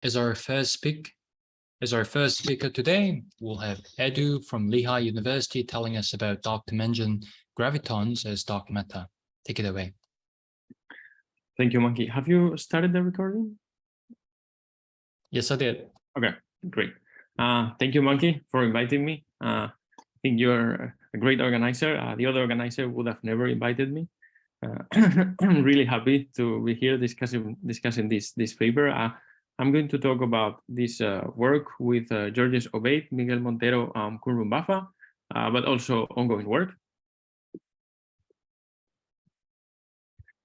As our first speaker today, we'll have Edu from Lehigh University telling us about dark dimension gravitons as dark matter. Take it away. Thank you, Monkey. Have you started the recording? Yes, I did. Okay, great. Thank you, Monkey, for inviting me. I think you're a great organizer. The other organizer would have never invited me. I'm really happy to be here discussing this paper. I'm going to talk about this work with Georges Obeid, Miguel Montero, Kurun Bafa, but also ongoing work.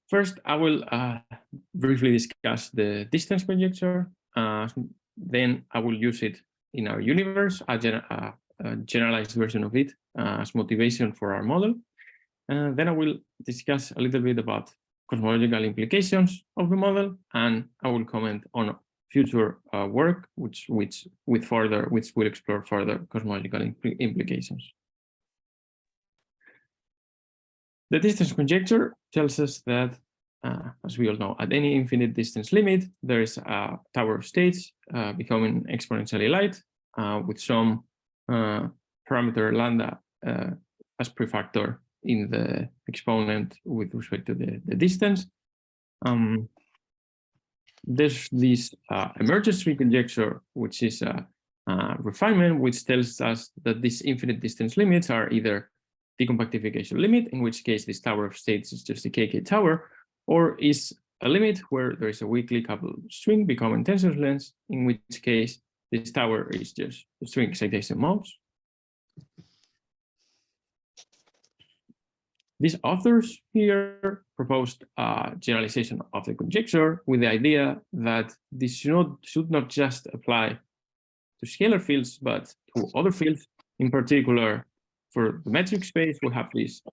First, I will briefly discuss the distance conjecture. Then I will use it in our universe, a generalized version of it as motivation for our model. Then I will discuss a little bit about cosmological implications of the model, and I will comment on future work which will explore further cosmological implications. The distance conjecture tells us that, as we all know, at any infinite distance limit, there is a tower of states becoming exponentially light with some parameter lambda as prefactor in the exponent with respect to the distance. There's this emergency conjecture, which is a refinement, which tells us that these infinite distance limits are either decompactification limit, in which case this tower of states is just a KK tower, or is a limit where there is a weakly coupled string becoming tensor lengths, in which case this tower is just string excitation modes. These authors here proposed a generalization of the conjecture with the idea that this should not just apply to scalar fields, but to other fields. In particular, for the metric space, we have this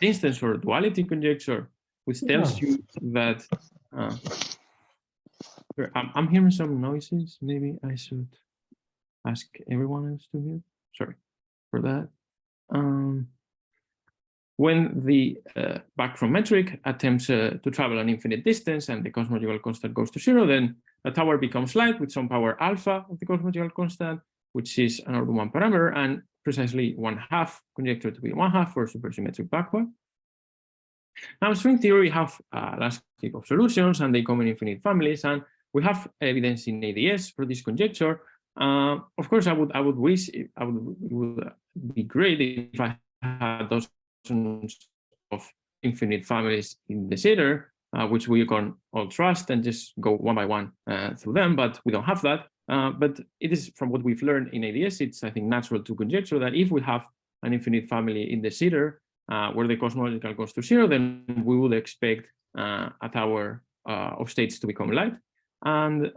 instance or duality conjecture, which tells you that I'm hearing some noises. Maybe I should ask everyone else to mute. Sorry for that. When the backrometric attempts to travel an infinite distance and the cosmological constant goes to 0, then a tower becomes light with some power alpha of the cosmological constant, which is an order 1 parameter, and precisely 1/2 conjecture to be 1/2 for supersymmetric backward. Now, in string theory, we have a landscape of solutions, and they come in infinite families, and we have evidence in ADS for this conjecture. Of course, it would be great if I had those of infinite families in the sitter, which we can all trust and just go one by one through them, but we don't have that. But it is, from what we've learned in ADS, it's, I think, natural to conjecture that if we have an infinite family in the sitter where the cosmological goes to 0, then we would expect a tower of states to become light. And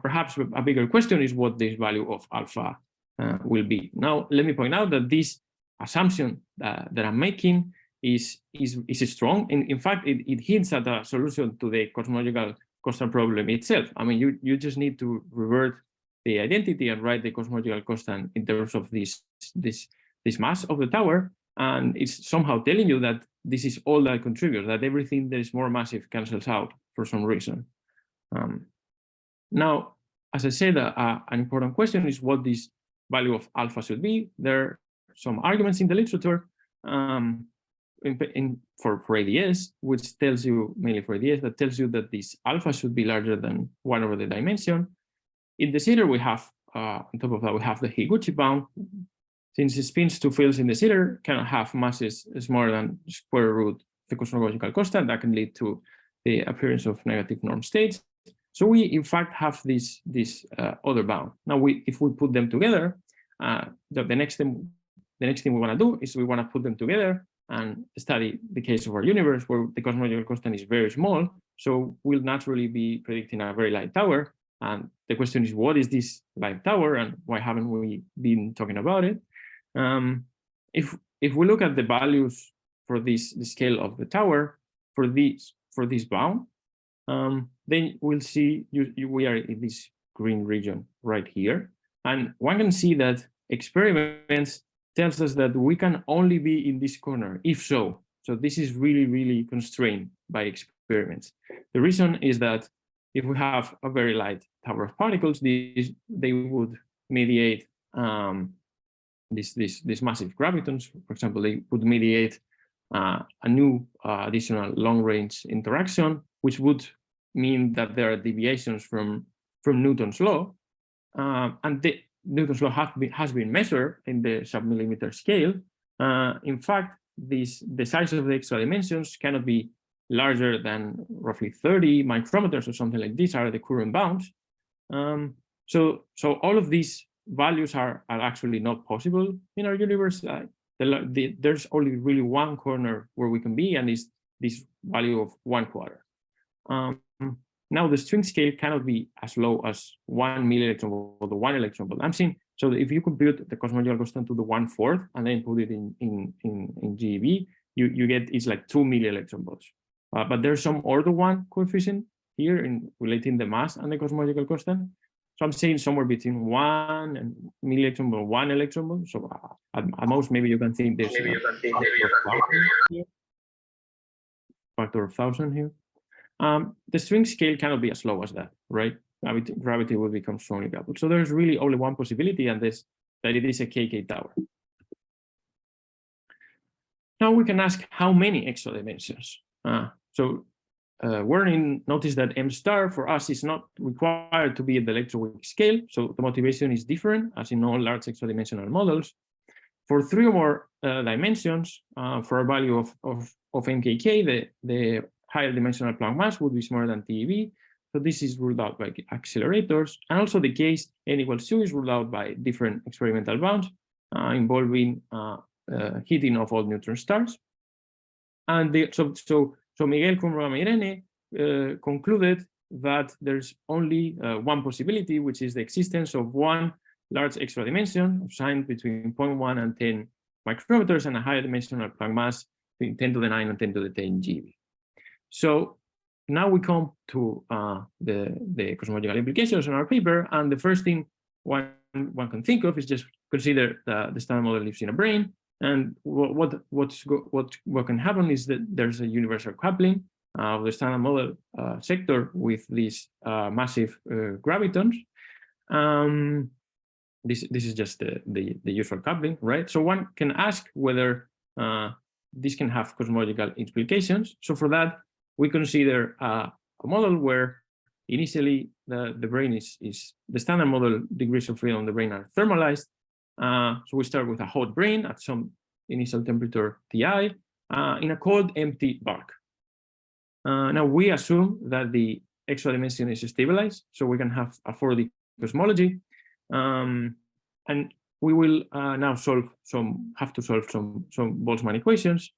perhaps a bigger question is what this value of alpha will be. Now, let me point out that this assumption that I'm making is strong. In fact, it hints at a solution to the cosmological constant problem itself. I mean, you just need to revert the identity and write the cosmological constant in terms of this mass of the tower, and it's somehow telling you that this is all that contributes, that everything that is more massive cancels out for some reason. Now, as I said, an important question is what this value of alpha should be. There are some arguments in the literature for ADS, which tells you, mainly for ADS, that tells you that this alpha should be larger than 1 over the dimension. In the sitter, we have, on top of that, we have the Higuchi bound. Since it spins two fields in the sitter, cannot have masses smaller than square root the cosmological constant, that can lead to the appearance of negative norm states. So we, in fact, have this other bound. Now, if we put them together, the next thing we want to do is we want to put them together and study the case of our universe where the cosmological constant is very small. So we'll naturally be predicting a very light tower. And the question is, what is this light tower and why haven't we been talking about it? If we look at the values for the scale of the tower for this bound, then we'll see we are in this green region right here. And one can see that experiments tells us that we can only be in this corner, if so. So this is really, really constrained by experiments. The reason is that, if we have a very light tower of particles, they would mediate these massive gravitons. For example, they would mediate a new additional long-range interaction, which would mean that there are deviations from Newton's law. And Newton's law has been measured in the sub-millimeter scale. In fact, the size of the extra dimensions cannot be larger than roughly 30 micrometers or something like this are the current bounds. So all of these values are actually not possible in our universe. There's only really one corner where we can be, and it's this value of 1/4. Now the string scale cannot be as low as 1 millielectron volt or 1 electron volt. I'm saying, so if you compute the cosmological constant to the 1/4 and then put it in GeV, you get it's like 2 millielectron volts. But there's some order 1 coefficient here in relating the mass and the cosmological constant. So I'm saying somewhere between 1 and millielectron volt, 1 electron volt. So at most, maybe you can think there's factor of 1,000 here. The string scale cannot be as low as that, right? Gravity will become strongly coupled. So there's really only one possibility, and that it is a KK tower. Now we can ask how many extra dimensions. Warning, notice that M star for us is not required to be at the electroweak scale. So the motivation is different, as in all large extra dimensional models. For 3 or more dimensions, for a value of MKK, the higher dimensional Planck mass would be smaller than TeV. So this is ruled out by accelerators. And also the case n = 2 is ruled out by different experimental bounds involving heating of all neutron stars. And so Miguel Irene concluded that there's only one possibility, which is the existence of one large extra dimension of sign between 0.1 and 10 micrometers and a higher dimensional Planck mass between 10 to the 9 and 10 to the 10 GeV. So now we come to the cosmological implications on our paper, and the first thing one can think of is just consider the standard model lives in a brane, and what can happen is that there's a universal coupling of the standard model sector with these massive gravitons. This is just the usual coupling, right? So one can ask whether this can have cosmological implications. So for that, we consider a model where initially the brane is the standard model degrees of freedom of the brane are thermalized. So we start with a hot brane at some initial temperature Ti in a cold, empty bulk. Now we assume that the extra dimension is stabilized, so we can have a 4D cosmology, and we will now have to solve some Boltzmann equations.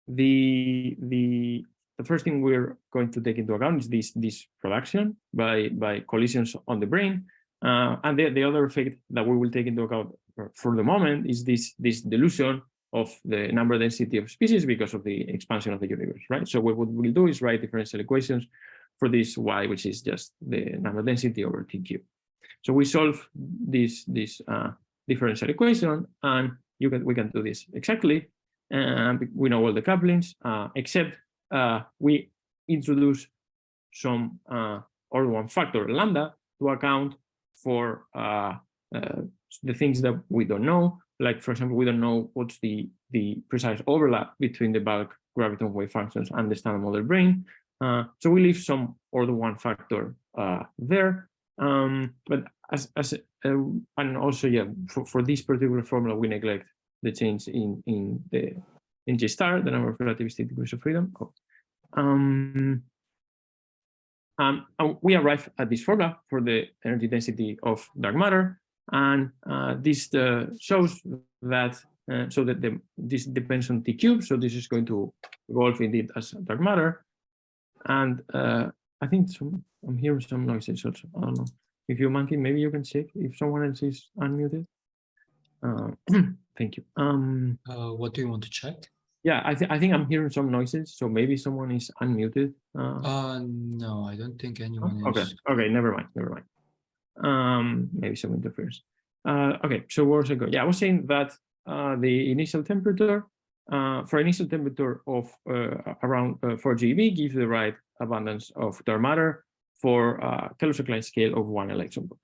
The first thing we're going to take into account is this production by collisions on the brane, and the other effect that we will take into account for the moment is this dilution of the number density of species because of the expansion of the universe, right? So what we'll do is write differential equations for this y, which is just the number density over t cubed. So we solve this differential equation, and we can do this exactly. We know all the couplings, except we introduce some order 1 factor lambda to account for the things that we don't know. Like, for example, we don't know what's the precise overlap between the bulk graviton wave functions and the standard model brane. So we leave some order 1 factor there. But and also, yeah, for this particular formula, we neglect the change in G star, the number of relativistic degrees of freedom. We arrive at this formula for the energy density of dark matter, and this shows that this depends on t cubed, so this is going to evolve indeed as dark matter. And I think I'm hearing some noises also. I don't know if you, Monkey, maybe you can check if someone else is unmuted. Thank you. What do you want to check? Yeah, I think I'm hearing some noises, so maybe someone is unmuted. No, I don't think anyone is. Okay, never mind. Maybe some interference. Okay, so where was I going? Yeah, I was saying that the initial temperature for initial temperature of around 4 GeV gives the right abundance of dark matter for a Kelvin scale of 1 electron volt.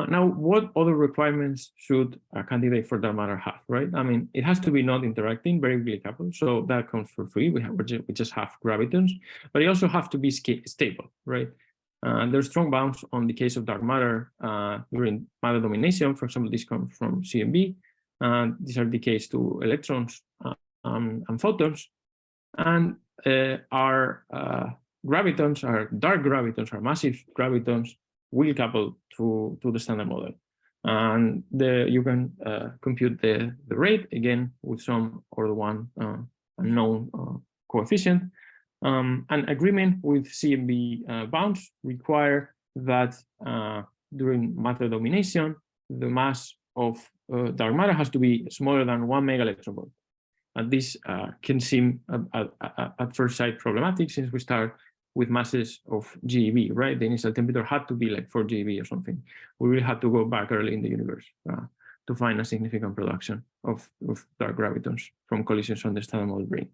Now, what other requirements should a candidate for dark matter have, right? I mean, it has to be non-interacting, very weakly coupled, so that comes for free. We just have gravitons, but it also have to be stable, right? There's strong bounds on the case of dark matter during matter domination. For example, this comes from CMB. These are the case to electrons and photons, and our gravitons, our dark gravitons, our massive gravitons, will couple to the standard model. And you can compute the rate, again, with some order 1 unknown coefficient. An agreement with CMB bounds require that during matter domination, the mass of dark matter has to be smaller than 1 mega electron volt. And this can seem at first sight problematic, since we start with masses of GeV, right? The initial temperature had to be like 4 GeV or something. We really had to go back early in the universe to find a significant production of dark gravitons from collisions on the standard model brane.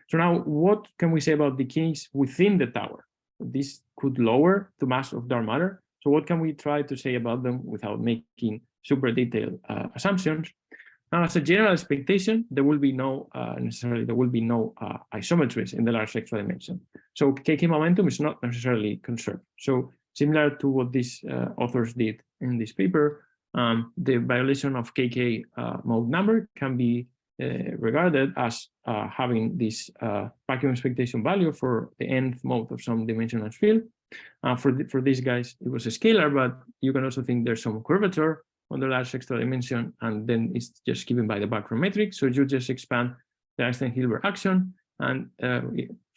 So now, what can we say about decays within the tower? This could lower the mass of dark matter. So what can we try to say about them without making super detailed assumptions? Now, as a general expectation, there will be no isometries in the large extra dimension. So KK momentum is not necessarily conserved. So similar to what these authors did in this paper, the violation of KK mode number can be regarded as having this vacuum expectation value for the nth mode of some dimensional field. For these guys, it was a scalar, but you can also think there's some curvature on the large extra dimension, and then it's just given by the background metric. So you just expand the Einstein-Hilbert action, and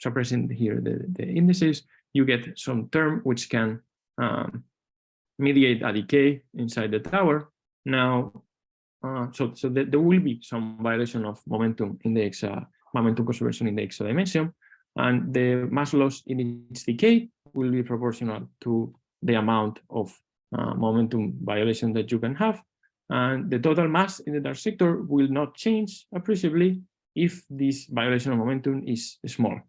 suppressing here the indices, you get some term which can mediate a decay inside the tower. Now, so there will be some violation of momentum index, momentum conservation in the extra dimension, and the mass loss in its decay will be proportional to the amount of momentum violation that you can have, and the total mass in the dark sector will not change appreciably if this violation of momentum is small.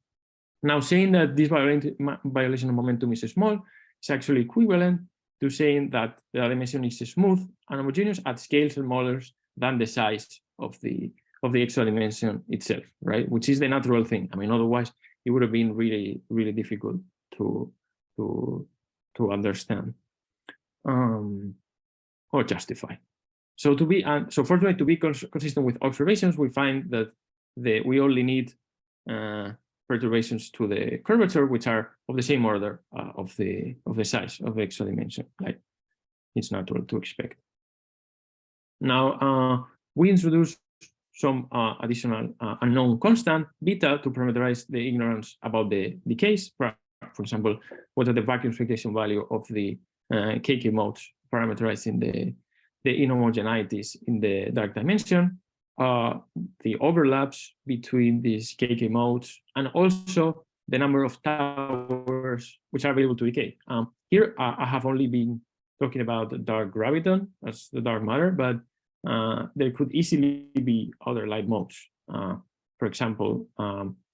Now, saying that this violation of momentum is small is actually equivalent to saying that the dimension is smooth and homogeneous at scales smaller than the size of the extra dimension itself, right? Which is the natural thing. I mean, otherwise it would have been really, really difficult to understand. Or justify. So fortunately, to be consistent with observations, we find that we only need perturbations to the curvature, which are of the same order of the size of the extra dimension. Like it's natural to expect. Now we introduce some additional unknown constant beta to parameterize the ignorance about the decays. For example, what are the vacuum expectation value of the KK modes parameterizing the inhomogeneities in the dark dimension, the overlaps between these KK modes, and also the number of towers which are available to decay. Here, I have only been talking about the dark graviton as the dark matter, but there could easily be other light modes. For example,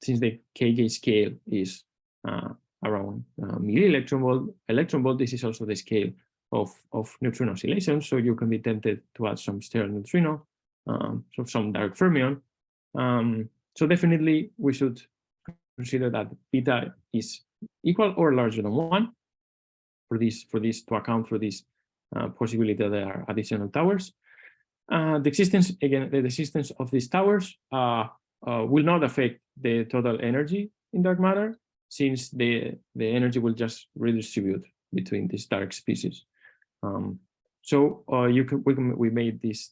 since the KK scale is around electron volt, this is also the scale of neutrino oscillations, so you can be tempted to add some stereo neutrino, so some dark fermion. So definitely we should consider that beta is equal or larger than 1 for this to account for this possibility that there are additional towers. The existence of these towers will not affect the total energy in dark matter, since the energy will just redistribute between these dark species. We made this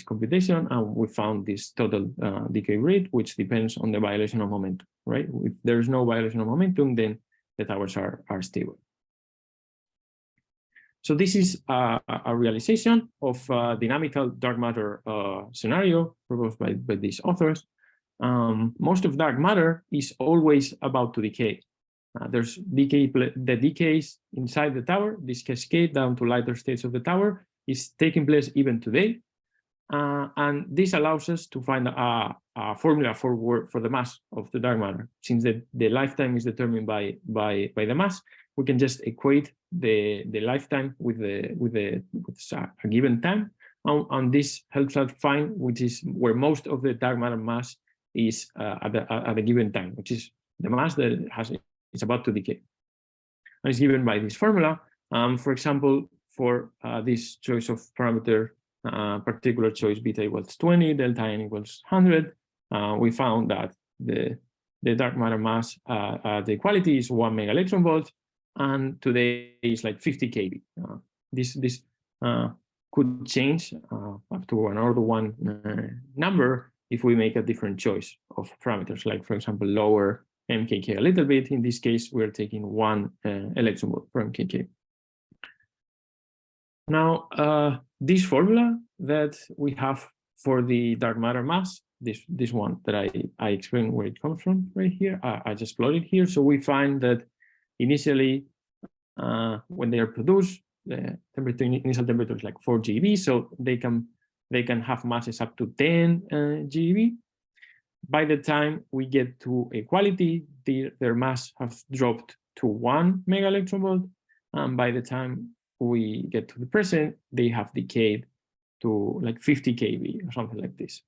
computation, and we found this total decay rate, which depends on the violation of momentum, right? If there is no violation of momentum, then the towers are stable. So this is a realization of a dynamical dark matter scenario proposed by these authors. Most of dark matter is always about to decay. There's the decays inside the tower. This cascade down to lighter states of the tower is taking place even today. And this allows us to find a a formula for the mass of the dark matter. Since the lifetime is determined by the mass, we can just equate the lifetime with a given time, and this helps us find which is where most of the dark matter mass is at a given time, which is the mass that is about to decay. And it's given by this formula. For example, for this choice of parameter, particular choice beta equals 20, delta n equals 100, we found that the dark matter mass the equality is 1 mega electron volt, and today is like 50 keV. This could change up to an order 1 number if we make a different choice of parameters, like for example lower mkk a little bit. In this case, we're taking 1 electron volt per mkk. Now, this formula that we have for the dark matter mass, this one that I explained where it comes from right here, I just plotted here. So we find that initially, when they are produced, the initial temperature is like 4 GeV, so they can have masses up to 10 GeV. By the time we get to equality, their mass has dropped to 1 mega electron volt, and by the time we get to the present, they have decayed to like 50 keV or something like this.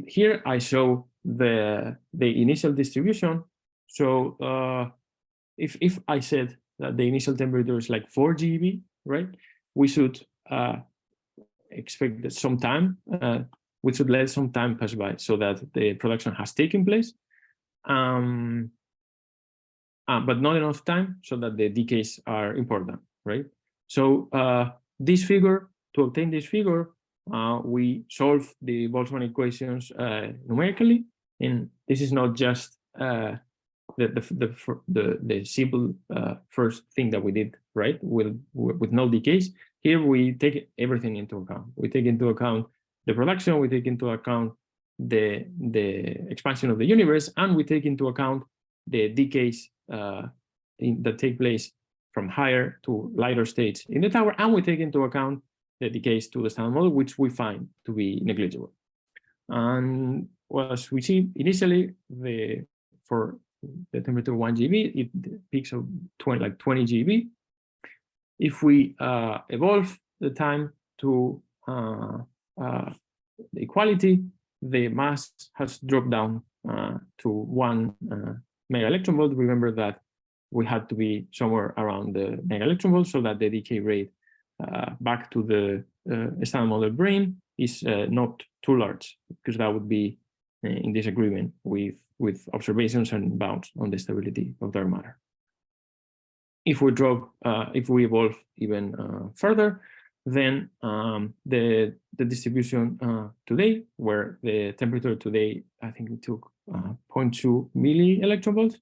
Here I show the initial distribution. So if I said that the initial temperature is like 4 GeV, right? We should expect that some time, we should let some time pass by so that the production has taken place, but not enough time so that the decays are important, right? So this figure, to obtain this figure, we solve the Boltzmann equations numerically, and this is not just the simple first thing that we did, right? With no decays. Here we take everything into account. We take into account the production, we take into account the expansion of the universe, and we take into account the decays that take place from higher to lighter states in the tower, and we take into account the decays to the standard model, which we find to be negligible. And well, as we see initially, for the temperature 1 GeV, it peaks of 20 GeV. If we evolve the time to the equality, the mass has dropped down to 1 mega electron volt. Remember that we had to be somewhere around the mega electron volt so that the decay rate back to the standard model brane is not too large, because that would be in disagreement with observations and bounds on the stability of dark matter. If we evolve even further, then the distribution today, where the temperature today, I think we took 0.2 milli electron volts.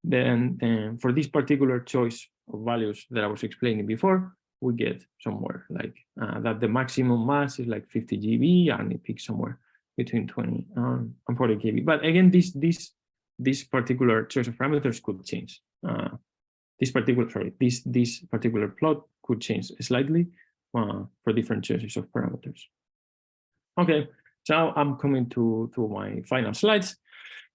Then for this particular choice of values that I was explaining before, we get somewhere like that the maximum mass is like 50 GeV, and it peaks somewhere between 20 and 40 keV. But again, this particular choice of parameters could change. This particular plot could change slightly for different choices of parameters. Okay, so I'm coming to my final slides.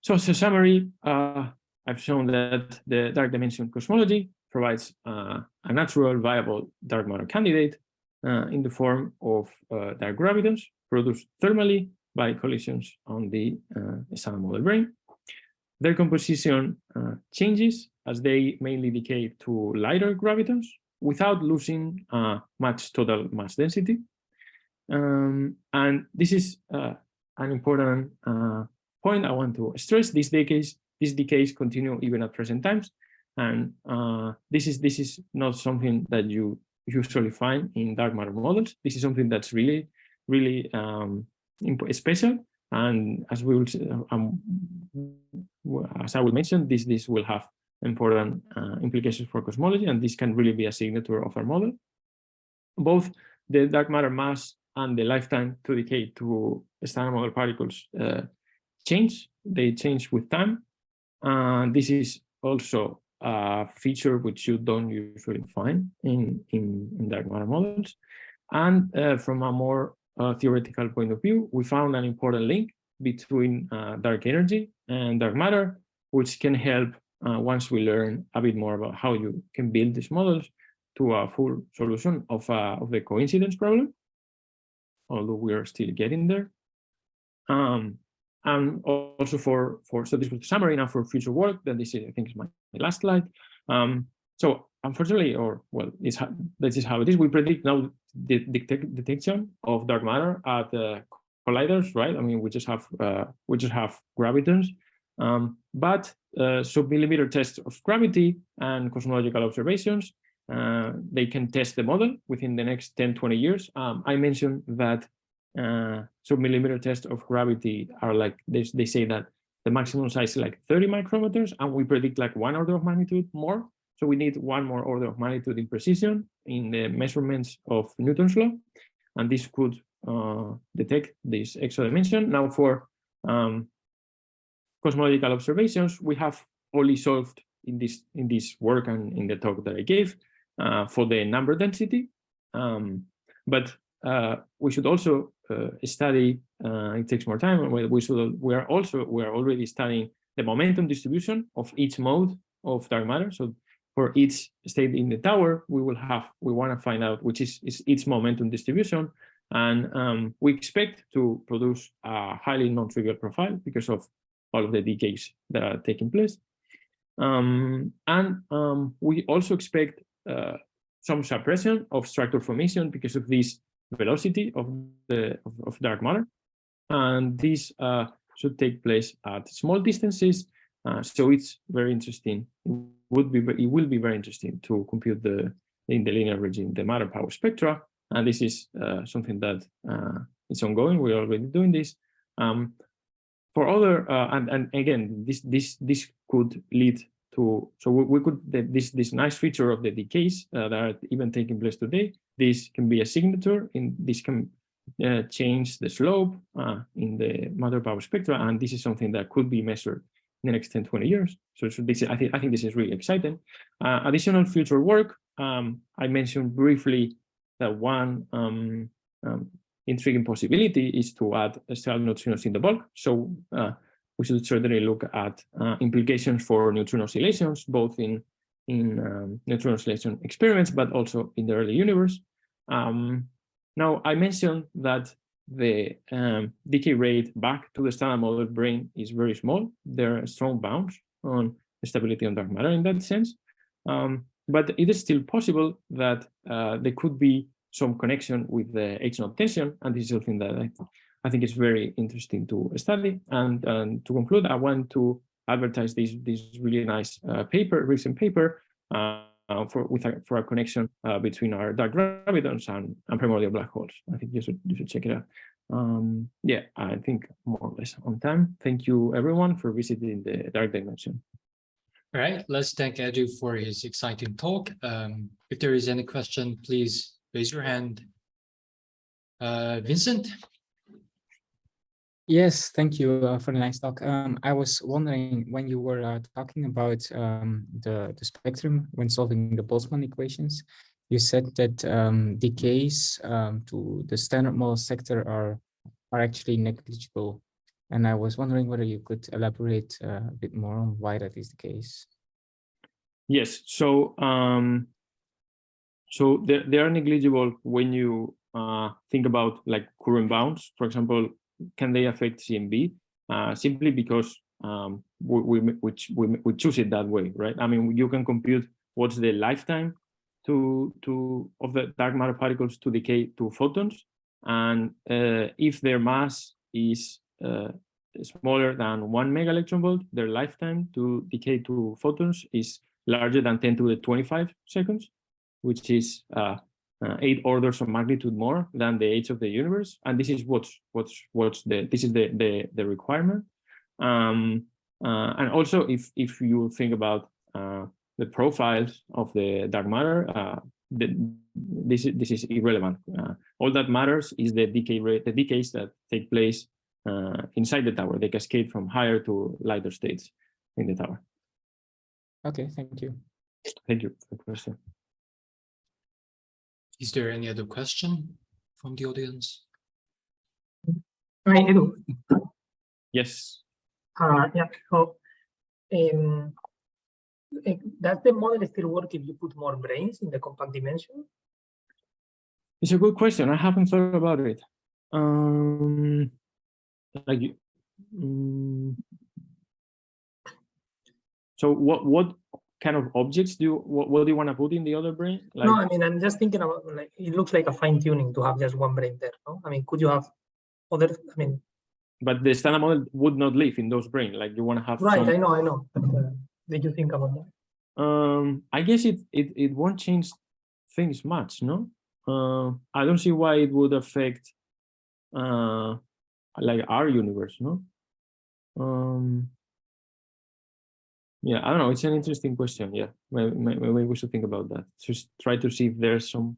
So as a summary, I've shown that the dark dimension cosmology provides a natural, viable dark matter candidate in the form of dark gravitons produced thermally by collisions on the standard model brane. Their composition changes as they mainly decay to lighter gravitons without losing much total mass density. And this is an important point I want to stress. These decays continue even at present times, and this is not something that you usually find in dark matter models. This is something that's really special, and as we will, as I will mention, this will have important implications for cosmology, and this can really be a signature of our model. Both the dark matter mass and the lifetime to decay to standard model particles change. They change with time. This is also a feature which you don't usually find in dark matter models. And from a more theoretical point of view, we found an important link between dark energy and dark matter, which can help once we learn a bit more about how you can build these models to a full solution of the coincidence problem, although we are still getting there. And also so this was the summary. Now for future work, then this is, I think, is my last slide. So unfortunately, or well, this is how it is. We predict now the detection of dark matter at colliders, right? I mean, we just have gravitons, but sub-millimeter tests of gravity and cosmological observations, they can test the model within the next 10-20 years. I mentioned that sub-millimeter tests of gravity are like they say that the maximum size is like 30 micrometers, and we predict like 1 order of magnitude more. So we need 1 more order of magnitude in precision in the measurements of Newton's law, and this could detect this extra dimension. Now for cosmological observations, we have only solved in this work and in the talk that I gave for the number density, but we should also study. It takes more time. We are already studying the momentum distribution of each mode of dark matter. So for each state in the tower, we want to find out which is its momentum distribution, and we expect to produce a highly non-trivial profile because of all of the decays that are taking place. We also expect some suppression of structure formation because of this velocity of dark matter, and this should take place at small distances. So it's very interesting. It will be very interesting to compute in the linear regime the matter power spectra, and this is something that is ongoing. We're already doing this. For other and again, this could lead to, so we could this nice feature of the decays that are even taking place today. This can be a signature this can change the slope in the matter power spectra, and this is something that could be measured in the next 10-20 years. So this, I think this is really exciting. Additional future work. I mentioned briefly that one intriguing possibility is to add stellar neutrinos in the bulk. So we should certainly look at implications for neutron oscillations, both in neutron oscillation experiments, but also in the early universe. Now, I mentioned that the decay rate back to the standard model brane is very small. There are strong bounds on stability on dark matter in that sense. But it is still possible that there could be some connection with the H-naught tension, and this is something that I think is very interesting to study. And to conclude, I want to advertise this really nice recent paper for a connection between our dark gravitons and primordial black holes. I think you should check it out. Yeah, I think more or less on time. Thank you everyone for visiting the dark dimension. All right, let's thank Edu for his exciting talk. If there is any question, please raise your hand. Vincent? Yes, thank you for the nice talk. I was wondering, when you were talking about the spectrum when solving the Boltzmann equations, you said that decays to the standard model sector are actually negligible. And I was wondering whether you could elaborate a bit more on why that is the case. Yes, so they are negligible when you think about like current bounds. For example, can they affect CMB? Simply because we choose it that way, right? I mean, you can compute what's the lifetime of the dark matter particles to decay to photons, and if their mass is smaller than 1 mega electron volt, their lifetime to decay to photons is larger than 10 to the 25 seconds, which is 8 orders of magnitude more than the age of the universe, and this is the requirement. And also, if you think about the profiles of the dark matter, this is irrelevant. All that matters is the decay rate, the decays that take place inside the tower. They cascade from higher to lighter states in the tower. Okay, thank you. Thank you for the question. Is there any other question? from the audience? Hi, Edu. Yes. Yeah. So, does the model still work if you put more brains in the compact dimension? It's a good question. I haven't thought about it. Like you, so what kind of objects do you what do you want to put in the other brain? Like, No, I mean, I'm just thinking about, like, it looks like a fine tuning to have just one brain there. No, I mean, could you have other? I mean, but the standard model would not live in those brains. Like you want to have right? some, I know. But, did you think about that? I guess it won't change things much, no? I don't see why it would affect like our universe, no? Yeah, I don't know. It's an interesting question. Yeah, maybe we should think about that. Just try to see if there's some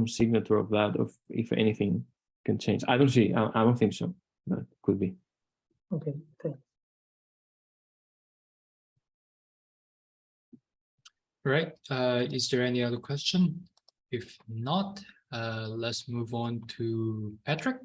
signature of that, of if anything can change. I don't see. I don't think so. That could be. Okay, thanks. Right. Is there any other question? If not, let's move on to Patrick.